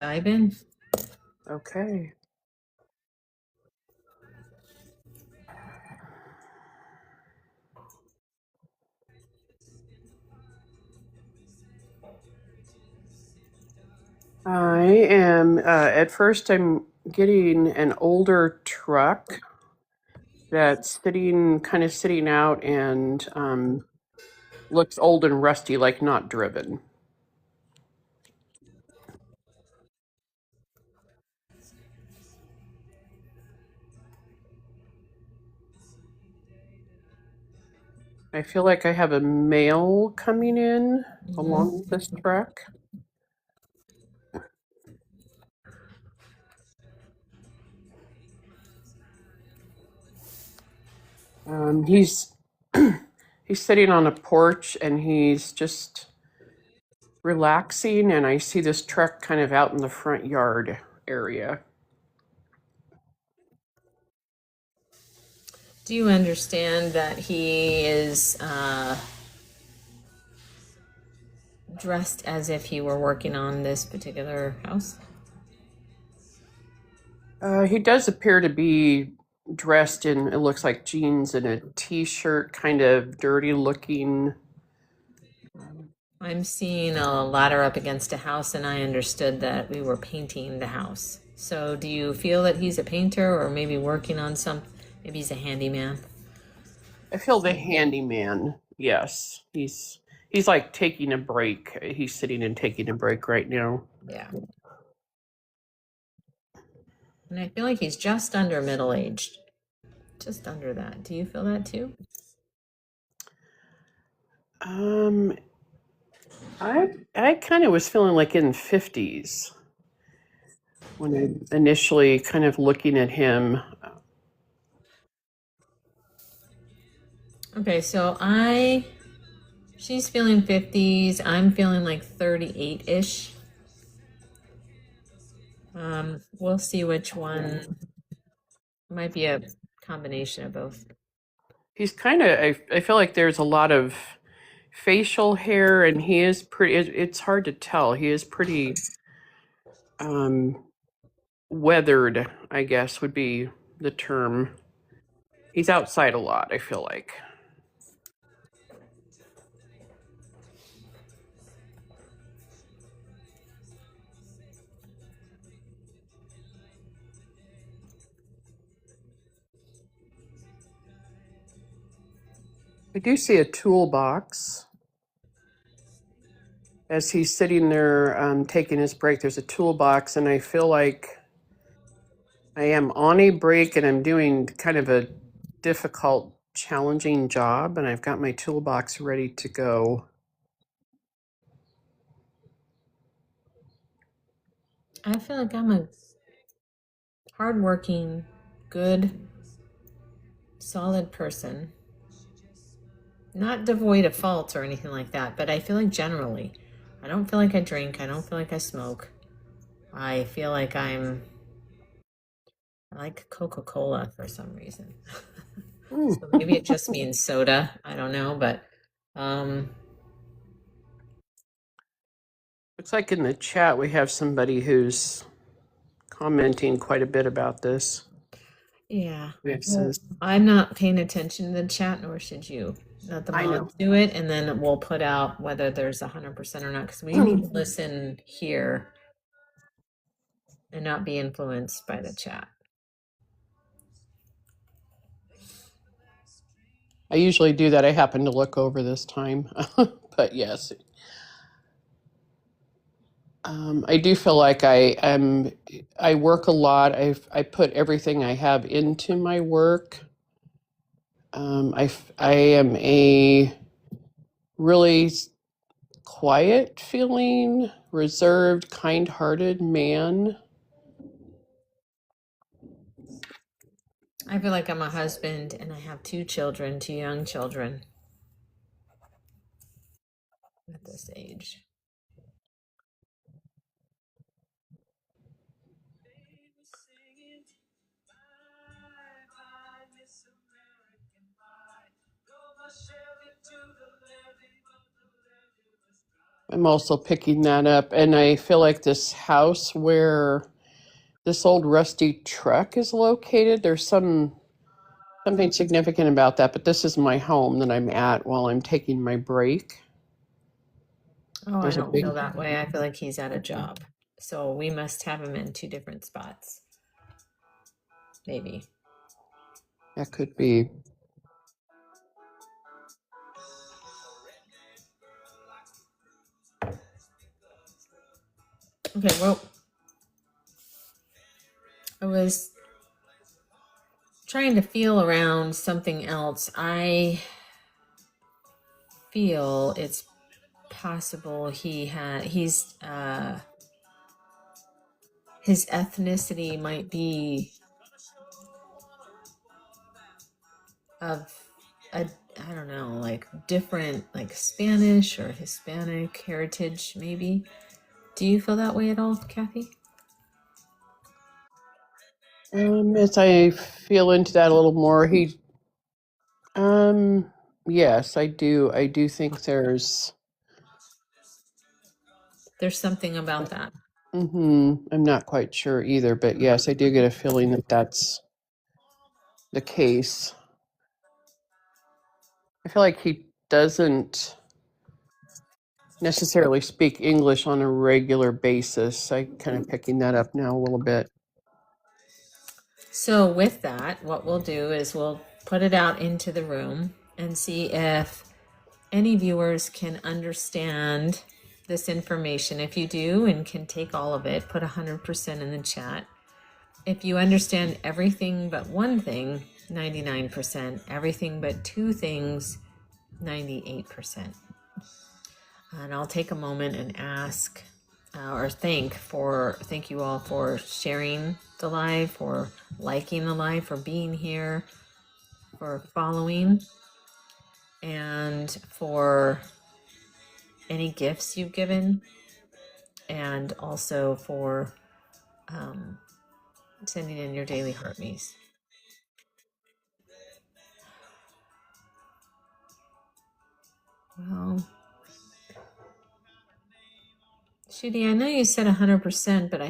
Dive in. Okay. I am, at first, I'm getting an older truck that's kind of sitting out and looks old and rusty, like not driven. I feel like I have a male coming in along this truck. He's he's sitting on a porch and he's just relaxing, and I see this truck kind of out in the front yard area. Do you understand that he is dressed as if he were working on this particular house? He does appear to be dressed in, it looks like jeans and a t-shirt, kind of dirty looking. I'm seeing a ladder up against a house, and I understood that we were painting the house. So, do you feel that he's a painter, or maybe working on some? Maybe he's a handyman. I feel the handyman. Yes, he's like taking a break. He's sitting and taking a break right now. Yeah. And I feel like he's just under middle aged. Just under that. Do you feel that too? Um, I kind of was feeling like in 50s when I initially kind of looking at him. Okay, so she's feeling 50s. I'm feeling like 38 ish. We'll see which one. Might be a combination of both. He's kind of, I feel like there's a lot of facial hair, and he is pretty, it's hard to tell. He is pretty um, weathered, I guess would be the term. He's outside a lot, I feel like. I do see a toolbox. As he's sitting there taking his break, there's a toolbox, and I feel like I am on a break and I'm doing kind of a difficult, challenging job, and I've got my toolbox ready to go. I feel like I'm a hardworking, good, solid person. Not devoid of faults or anything like that, but I feel like generally, I don't feel like I drink. I don't feel like I smoke. I feel like I like Coca-Cola for some reason. So maybe it just means soda. I don't know, but Looks like in the chat we have somebody who's commenting quite a bit about this. yeah. It Well, says, I'm not paying attention to the chat, nor should you. Let the I know. mods do it, and then we'll put out whether there's 100% or not, because we need to listen here and not be influenced by the chat. I usually do that. I happen to look over this time, but yes. I do feel like I work a lot. I put everything I have into my work. I am a really quiet feeling, reserved, kind-hearted man. I feel like I'm a husband and I have two children, two young children at this age. I'm also picking that up. And I feel like this house where this old rusty truck is located, there's something significant about that, but this is my home that I'm at while I'm taking my break. Oh, I There's a don't feel big, that way. I feel like he's at a job. So we must have him in two different spots. Maybe. that could be. Okay, well, I was trying to feel around something else. I feel it's possible he's his ethnicity might be of a, I don't know, like different, like Spanish or Hispanic heritage, maybe. Do you feel that way at all, Kathy? As I feel into that a little more, um, yes, I do. I do think There's something about that. I'm not quite sure either, but yes, I do get a feeling that that's the case. I feel like he doesn't necessarily speak English on a regular basis. I kind of picking that up now a little bit. So, with that, what we'll do is we'll put it out into the room and see if any viewers can understand this information. If you do and can take all of it, put 100% in the chat. If you understand everything but one thing, 99%, everything but two things, 98%. And I'll take a moment and ask or thank you all for sharing the live, for liking the live, for being here, for following, and for any gifts you've given, and also for sending in your daily heart me's. Well, Shudi, I know you said 100%, but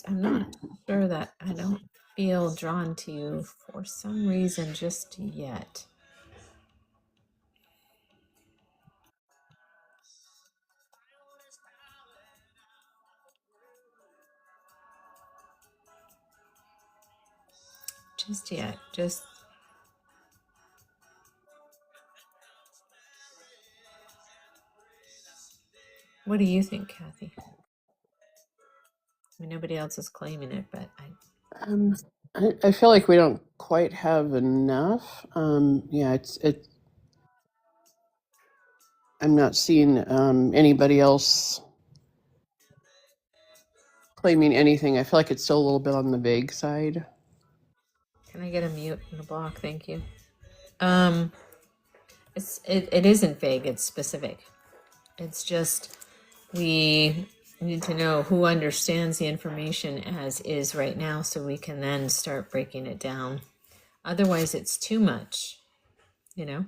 I'm not sure that I don't feel drawn to you for some reason just yet. Just yet. Just what do you think, Kathy? I mean, nobody else is claiming it, but Um, I feel like we don't quite have enough. Yeah, I'm not seeing anybody else claiming anything. I feel like it's still a little bit on the vague side. can I get a mute and a block? Thank you. Um, it isn't vague. It's specific. It's just we need to know who understands the information as is right now, so we can then start breaking it down. Otherwise, it's too much. You know.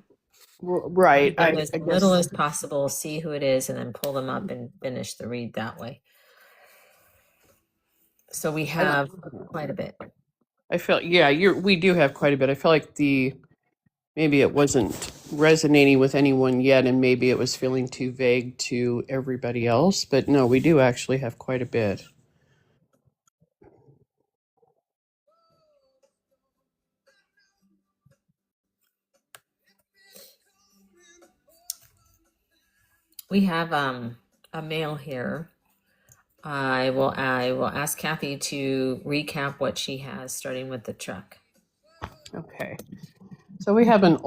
Right. Get as I little guess. as possible, see who it is, and then pull them up and finish the read that way. So we I, have quite a bit. I feel yeah. We do have quite a bit. I feel like maybe it wasn't resonating with anyone yet, and maybe it was feeling too vague to everybody else. But no, we do actually have quite a bit. We have a mail here. I will ask Kathy to recap what she has, starting with the truck. Okay. So we have an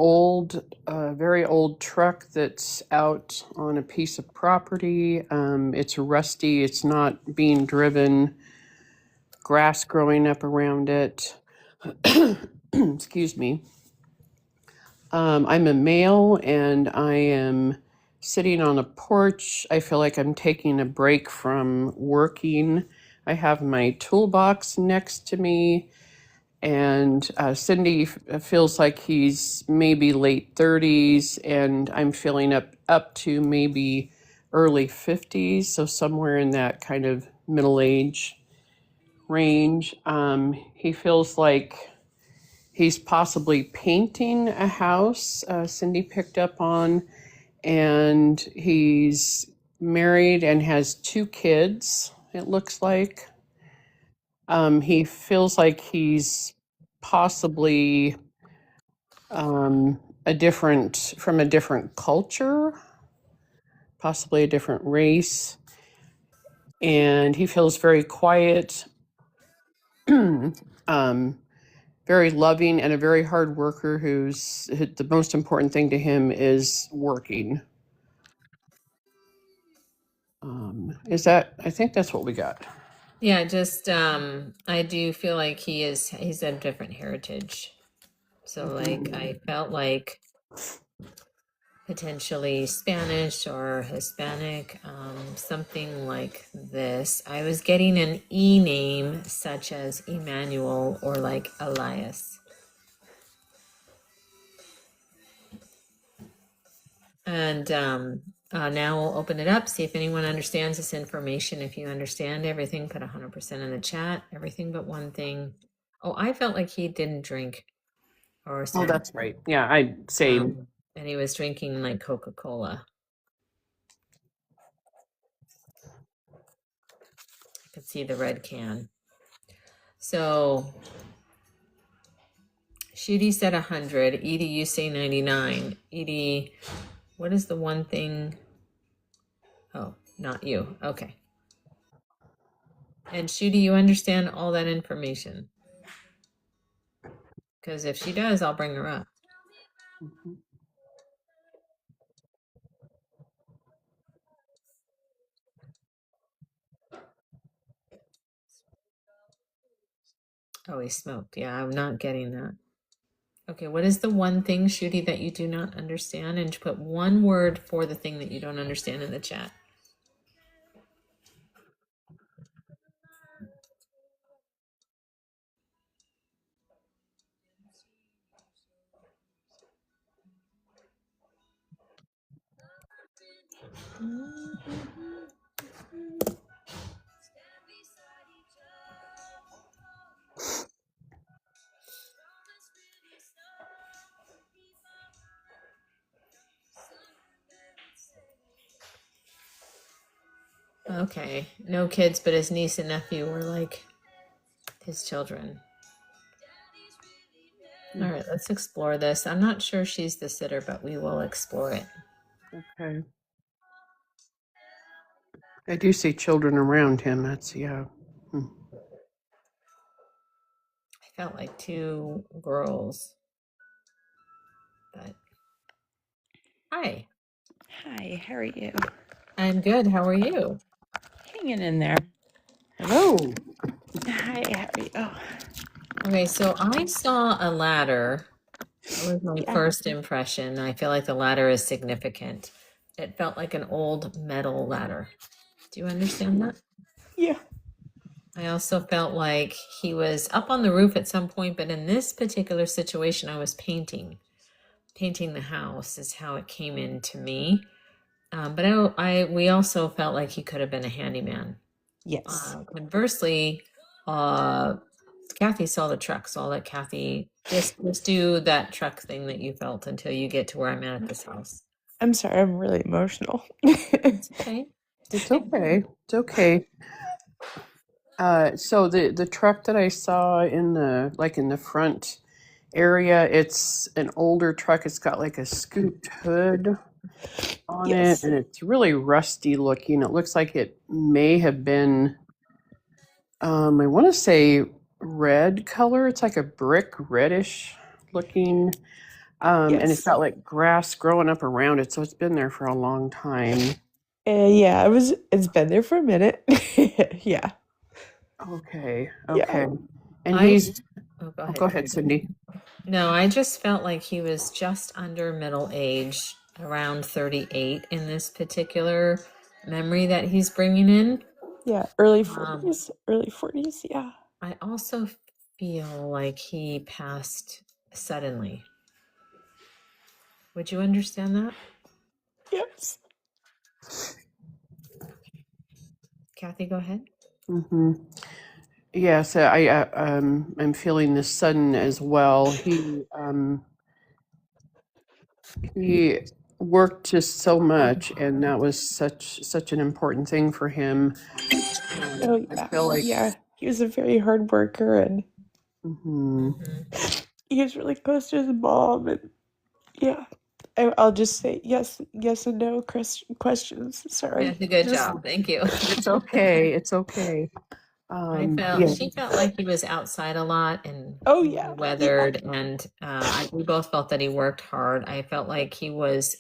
very old truck that's out on a piece of property. It's rusty. It's not being driven. Grass growing up around it. Excuse me. I'm a male and I am sitting on a porch. I feel like I'm taking a break from working. I have my toolbox next to me, and Cindy feels like he's maybe late 30s, and I'm feeling up to maybe early 50s, so somewhere in that kind of middle age range. He feels like he's possibly painting a house, Cindy picked up on, and he's married and has two kids, it looks like. He feels like he's possibly from a different culture, possibly a different race, and he feels very quiet, um, very loving, and a very hard worker. The most important thing to him is working. Is that? I think that's what we got. Yeah, just I do feel like he's a different heritage. So like I felt like potentially Spanish or Hispanic, something like this. I was getting an E name such as Emmanuel or like Elias. And now we'll open it up, see if anyone understands this information. If you understand everything, put 100% in the chat. Everything but one thing. Oh, I felt like he didn't drink or Oh, smoke. that's right. Yeah, I same. And he was drinking like Coca-Cola. I could see the red can. So Shooty said 100. Edie, you say 99. Edie, what is the one thing? Oh, not you. Okay. And Shooty, you understand all that information? Because if she does, I'll bring her up. Oh, he smoked. Yeah, I'm not getting that. Okay, what is the one thing, Shooty, that you do not understand? And put one word for the thing that you don't understand in the chat. Okay, no kids, but his niece and nephew were like his children. All right, let's explore this. I'm not sure she's the sitter, but we will explore it. Okay. I do see children around him. That's, yeah. I felt like two girls, but hi. Hi, how are you? I'm good. How are you? Hanging in there. Hello. Hi, how are you? Oh, Okay, so I saw a ladder. That was my yeah, first impression. I feel like the ladder is significant. It felt like an old metal ladder. Do you understand that? yeah. I also felt like he was up on the roof at some point, but in this particular situation, I was painting. Painting the house is how it came in to me. But we also felt like he could have been a handyman. Yes. Conversely, Kathy saw the truck, so I'll let Kathy just do that truck thing that you felt until you get to where I'm at this house. I'm sorry, I'm really emotional. It's okay. It's okay. It's okay. So the truck that I saw in the front area, it's an older truck. It's got like a scooped hood on it, Yes. and it's really rusty looking. It looks like it may have been, I want to say red color. It's like a brick reddish looking, and it's Yes. got like grass growing up around it, so it's been there for a long time. Yeah, it's been there for a minute. Yeah. Okay, Yeah. okay. And I he's, oh, go oh, ahead. go ahead, Cindy. No, I just felt like he was just under middle age, around 38 in this particular memory that he's bringing in. Yeah. Early Um, 40s. Early 40s. Yeah. I also feel like he passed suddenly. Would you understand that? Yes. Kathy, go ahead. Mm-hmm. Yes, I'm feeling this sudden as well. He worked just so much, and that was such an important thing for him. Oh I yeah, feel like, yeah. He was a very hard worker, and mhm. he was really close to his mom. And yeah, I'll just say yes, yes and no questions. Sorry. That's a good Just job. Thank you. it's okay. It's okay. Yeah. She felt like he was outside a lot and Oh yeah, yeah, weathered, and we both felt that he worked hard. I felt like he was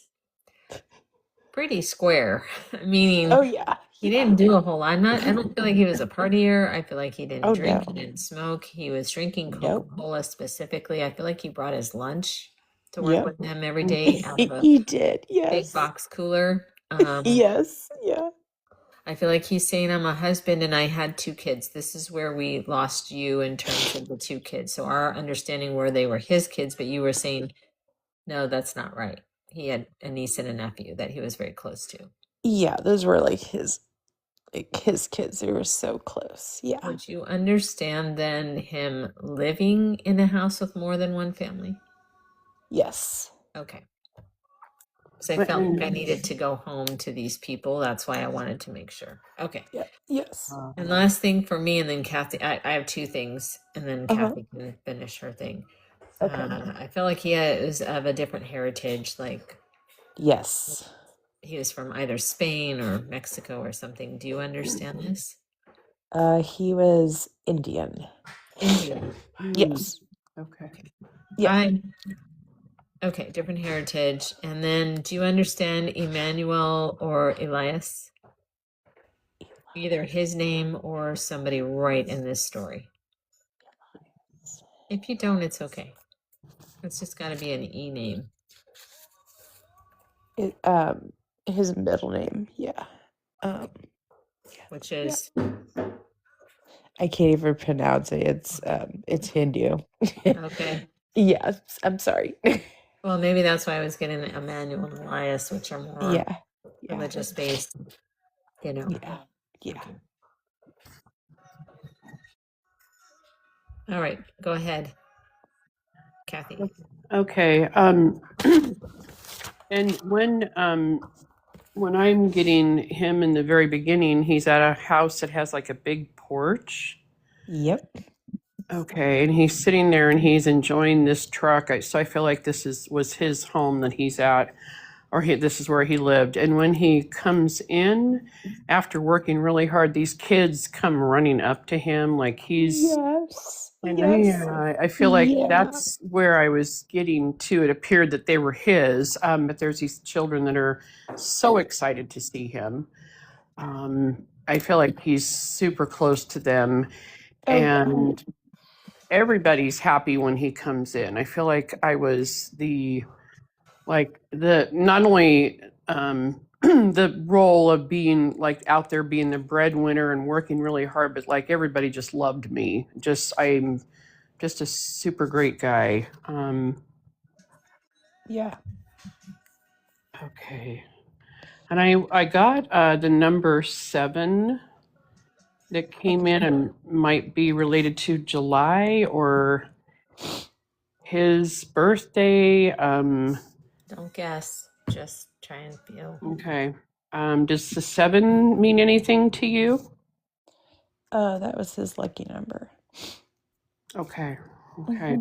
pretty square, meaning oh yeah, he yeah. didn't do a whole lot. I don't feel like he was a partier. I feel like he didn't Oh drink, no, he didn't smoke. He was drinking nope, Coca-Cola specifically. I feel like he brought his lunch to work yep. with him every Mm. day out of a He did. big Yes, box cooler. yes, yeah, I feel like he's saying, I'm a husband and I had two kids. This is where we lost you in terms of the two kids. So our understanding where they were his kids, but you were saying, no, that's not right. He had a niece and a nephew that he was very close to. yeah. Those were like his kids. They were so close. Yeah. Would you understand then him living in a house with more than one family? Yes. Okay. So I But- felt like I and- needed to go home to these people. That's why I wanted to make sure. Okay. Yeah. Yes. And last thing for me, and then Kathy, I have two things, and then Uh-huh. Kathy can finish her thing. Okay. I felt like he is of a different heritage, like Yes. he was from either Spain or Mexico or something. Do you understand this? He was Indian. Indian. Yes. Okay. Yeah. Okay, different heritage. And then do you understand Emmanuel or Elias? Either his name or somebody right in this story. If you don't, it's okay. It's just got to be an E name. It, his middle name. Yeah. Which is I can't even pronounce it. It's Hindu. okay. Yeah. I'm sorry. Well, maybe that's why I was getting Emmanuel and Elias, which are more Yeah. Yeah. religious based, you know. Yeah. Yeah. All right, go ahead, Kathy. Okay. And when I'm getting him in the very beginning, he's at a house that has like a big porch. Yep. Okay, and he's sitting there and he's enjoying this truck. So I feel like was his home that he's at, or this is where he lived. And when he comes in after working really hard, these kids come running up to him like he's. Yes. And Yes. I feel like Yeah. that's where I was getting to. It appeared that they were his, but there's these children that are so excited to see him. I feel like he's super close to them, Oh, yeah. and everybody's happy when he comes in. I feel like I was not only the role of being like out there being the breadwinner and working really hard, but like everybody just loved me. I'm just a super great guy. Yeah. Okay. And I got the number 7 that came in and might be related to July or his birthday. Don't guess, just try and feel. Okay. Does the 7 mean anything to you? That was his lucky number. Okay. Okay.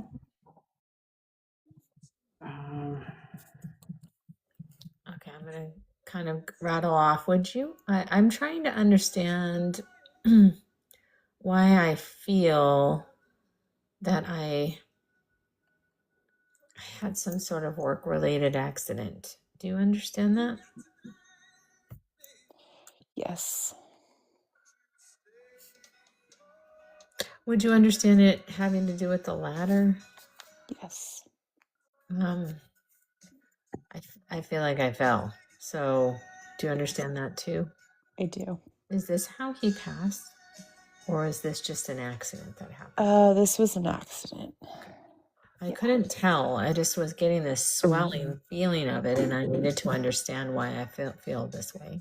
Okay, I'm gonna kind of rattle off. Would you? I'm trying to understand why I feel that I had some sort of work-related accident. Do you understand that? Yes. Would you understand it having to do with the ladder? Yes. I feel like I fell. So, do you understand that too? I do. Is this how he passed? Or is this just an accident that happened? This was an accident. I couldn't tell. I just was getting this swelling feeling of it, and I needed to understand why I feel this way.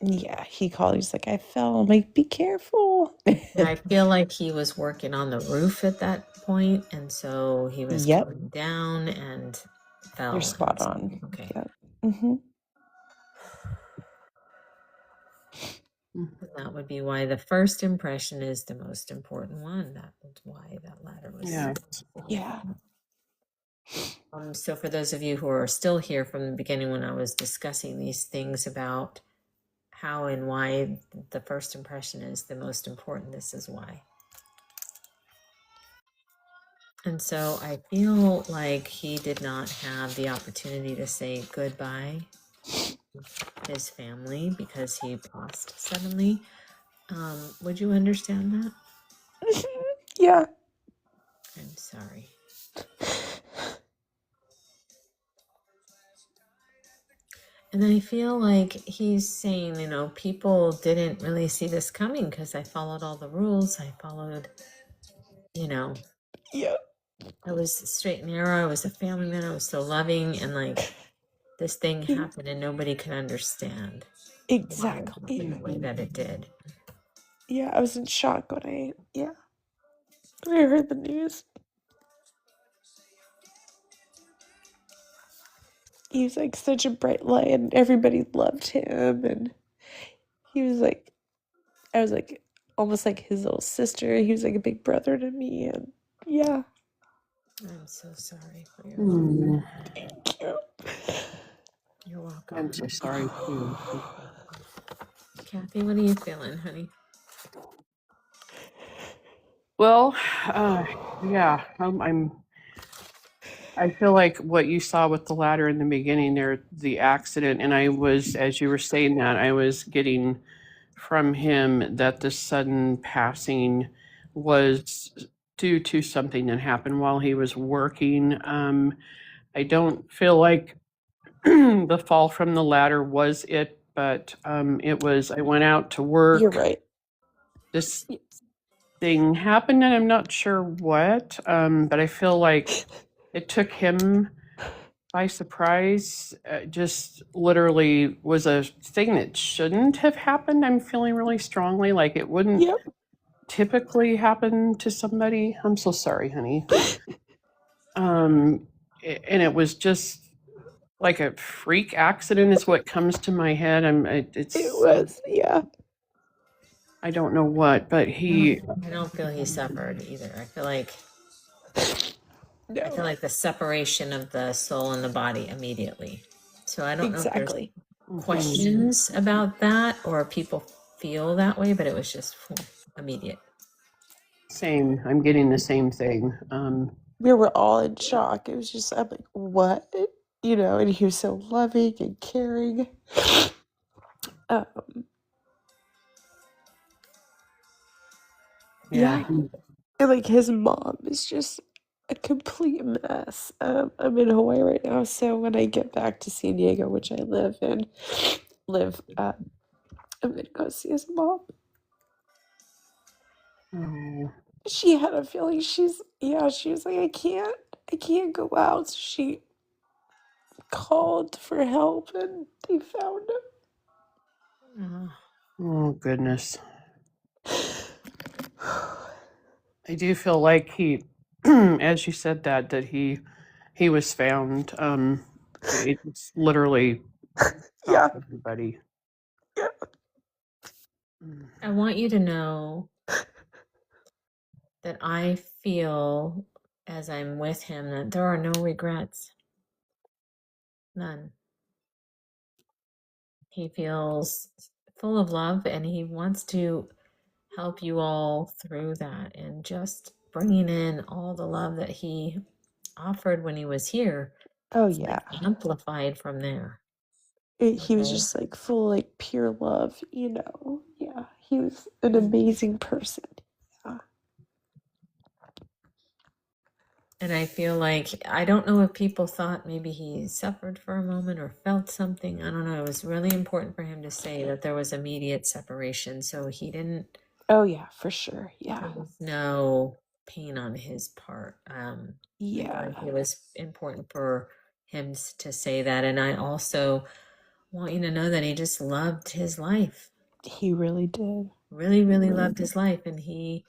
Yeah, he called. He's like, I fell. I'm like, be careful. And I feel like he was working on the roof at that point, and so he was Yep, coming down and you're fell. spot on. Okay. Yep. Mm-hmm. And that would be why the first impression is the most important one. That was why that ladder was. Yeah. Yeah. So for those of you who are still here from the beginning when I was discussing these things about how and why the first impression is the most important, this is why. And so I feel like he did not have the opportunity to say goodbye to his family because he passed suddenly. Would you understand that? Yeah. I'm sorry. And I feel like he's saying, you know, people didn't really see this coming because I followed all the rules. I followed, you know, Yeah. I was straight and narrow. I was a family man. I was so loving. And like this thing happened and nobody could understand why it Exactly. happened the way that it did. Yeah, I was in shock when I heard the news. He was like such a bright light and everybody loved him, and he was like, I was like almost like his little sister. He was like a big brother to me, and yeah. I'm so sorry for your Mm, Thank you. You're welcome. I'm so sorry too. Kathy, what are you feeling, honey? Well, yeah, I feel like what you saw with the ladder in the beginning there, the accident, and I was, as you were saying that, I was getting from him that the sudden passing was due to something that happened while he was working. I don't feel like the fall from the ladder was it, but it was, I went out to You're work. right. This thing happened, and I'm not sure what, but I feel like it took him by surprise. Just literally was a thing that shouldn't have happened. I'm feeling really strongly like it wouldn't Yep. typically happen to somebody. I'm so sorry, honey. And it was just like a freak accident is what comes to my head. It It's was, yeah. I don't know what, but he I don't feel he suffered either. I feel like No, the separation of the soul and the body immediately. So I don't know if there's exactly. questions about that or people feel that way, but it was just immediate. same. I'm getting the same thing. We were all in shock. It was just, I'm like, what? You know, and he was so loving and caring. Um, Yeah. yeah. And like his mom is just a complete mess. I'm in Hawaii right now, so when I get back to San Diego, which I live, I'm gonna go see his mom. Oh, She had a feeling she was like, I can't go out. So she called for help and they found Oh, oh goodness. him. I do feel like he, as you said that he was found. It's literally Yeah, shocked everybody. yeah. Mm. I want you to know that I feel as I'm with him that there are no regrets. None. He feels full of love and he wants to help you all through that and just bringing in all the love that he offered when he was here. Oh It's like yeah. amplified from there. He was Okay. just like full like pure love, you know. Yeah, he was an amazing person. Yeah. And I feel like I don't know if people thought maybe he suffered for a moment or felt something. I don't know. It was really important for him to say that there was immediate separation. So he didn't, Oh yeah, for sure. Yeah. there was no pain on his part. I feel Yeah. like it was important for him to say that. And I also want you to know that he just loved his life. He really did. Really, really loved his life, and he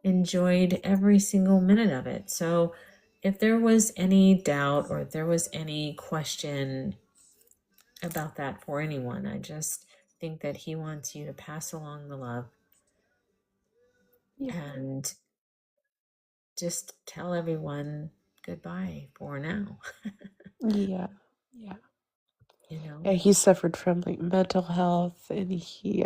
enjoyed every single minute of it. So if there was any doubt or if there was any question about that for anyone, I just think that he wants you to pass along the love and just tell everyone goodbye for now. Yeah. You know? Yeah, he suffered from like mental health, and he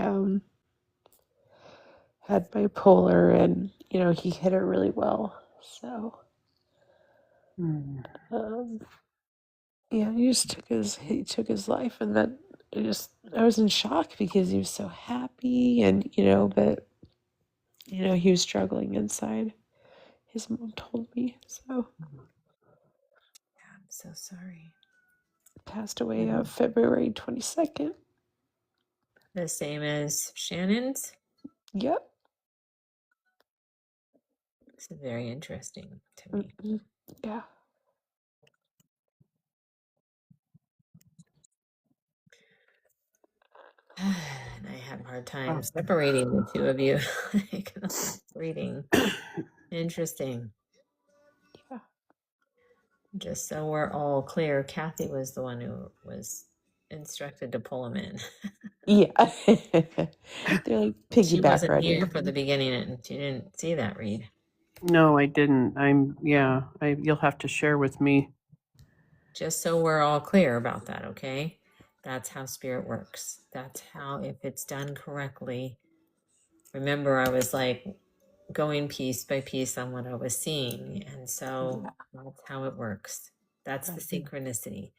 had bipolar, and he hit it really well. So yeah, he took his life, and then I was in shock because he was so happy, and but he was struggling inside. His mom told me so. I'm so sorry. Passed away February 22nd. The same as Shannon's. Yep. This is very interesting to me. Yeah. And I had a hard time separating the two of you. Reading. Interesting. Yeah. Just so we're all clear, Kathy was the one who was instructed to pull him in. Yeah. They're like piggyback She wasn't riding. here for the beginning, and she didn't see that read. No, I didn't. You'll have to share with me. Just so we're all clear about that, okay? That's how spirit works. That's how, if it's done correctly. Remember, I was like going piece by piece on what I was seeing. And so that's how it works. That's the synchronicity.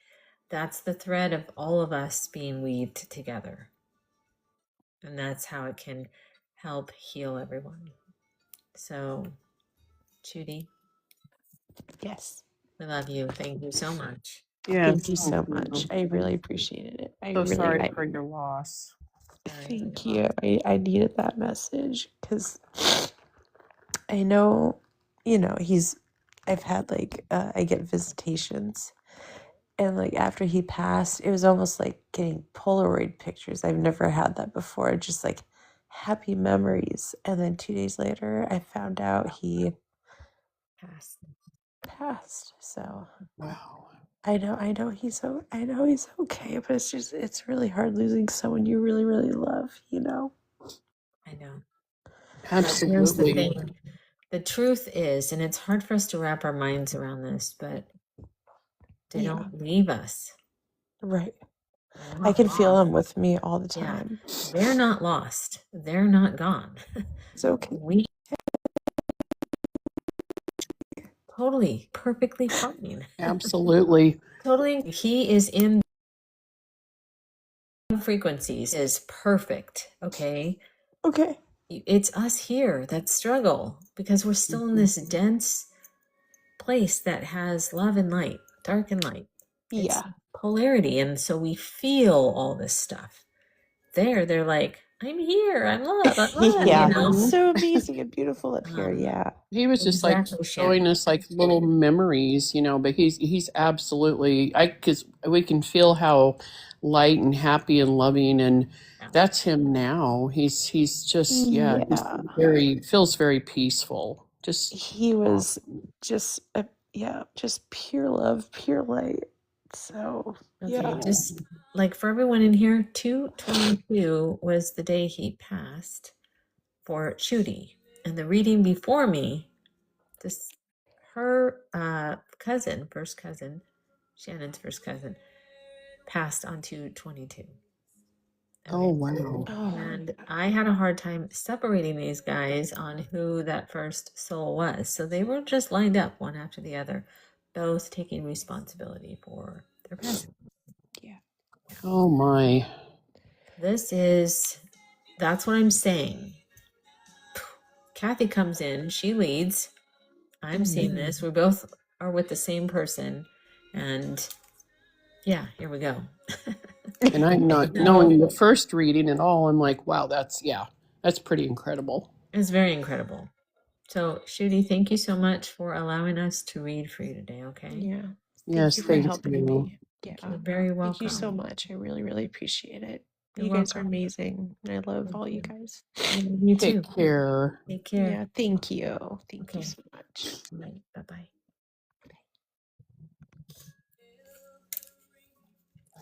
That's the thread of all of us being weaved together. And that's how it can help heal everyone. So, Judy. Yes. We love you. Thank you so much. Yeah, Thank you so much. I really appreciated it. sorry for your loss. Thank you. I needed that message because I know, I've had I get visitations, and like after he passed, it was almost like getting Polaroid pictures. I've never had that before. Just like happy memories. And then 2 days later, I found out he passed. So wow. I know he's okay, but it's really hard losing someone you really, really love, I know. Absolutely. Here's the thing. The truth is, and it's hard for us to wrap our minds around this, but they don't leave us. Right. I can feel them with me all the time. Yeah. They're not lost. They're not gone. It's okay. We totally, perfectly fine. Absolutely. Totally. He is in frequencies, is perfect. Okay. It's us here that struggle because we're still in this dense place that has love and light, dark and light. It's polarity. And so we feel all this stuff. They're like, I'm here. I'm love. I'm love. Yeah. You know? It's so amazing and beautiful up here. Yeah. He was just like showing us like little memories, but he's absolutely, because we can feel how light and happy and loving, and that's him now. He's just, he's feels very peaceful. He was just pure love, pure light. So just like for everyone in here, 2/22 was the day he passed for Judy, and the reading before me, her first cousin, Shannon's first cousin, passed on 2/22. Oh wow! And I had a hard time separating these guys on who that first soul was. So they were just lined up one after the other, both taking responsibility for their passing. Yeah. Oh my! That's what I'm saying. Kathy comes in, she leads. I'm seeing this. We both are with the same person, and yeah, here we go. And I'm not knowing the first reading at all. I'm like, wow, that's pretty incredible. It's very incredible. So, Shudi, thank you so much for allowing us to read for you today, okay? Yeah. Yes, thank you. Yeah. You're very welcome. Thank you so much. I really, really appreciate it. You're You guys are welcome. amazing. And I love Thank all you you. guys. You too. Take care. Take care. Yeah, thank you. Thank you Okay. so much. Bye bye.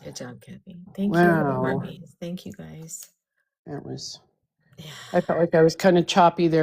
Good job, Kathy. Thank you for the Wow. burpees. Thank you guys. That was, Yeah. I felt like I was kind of choppy there.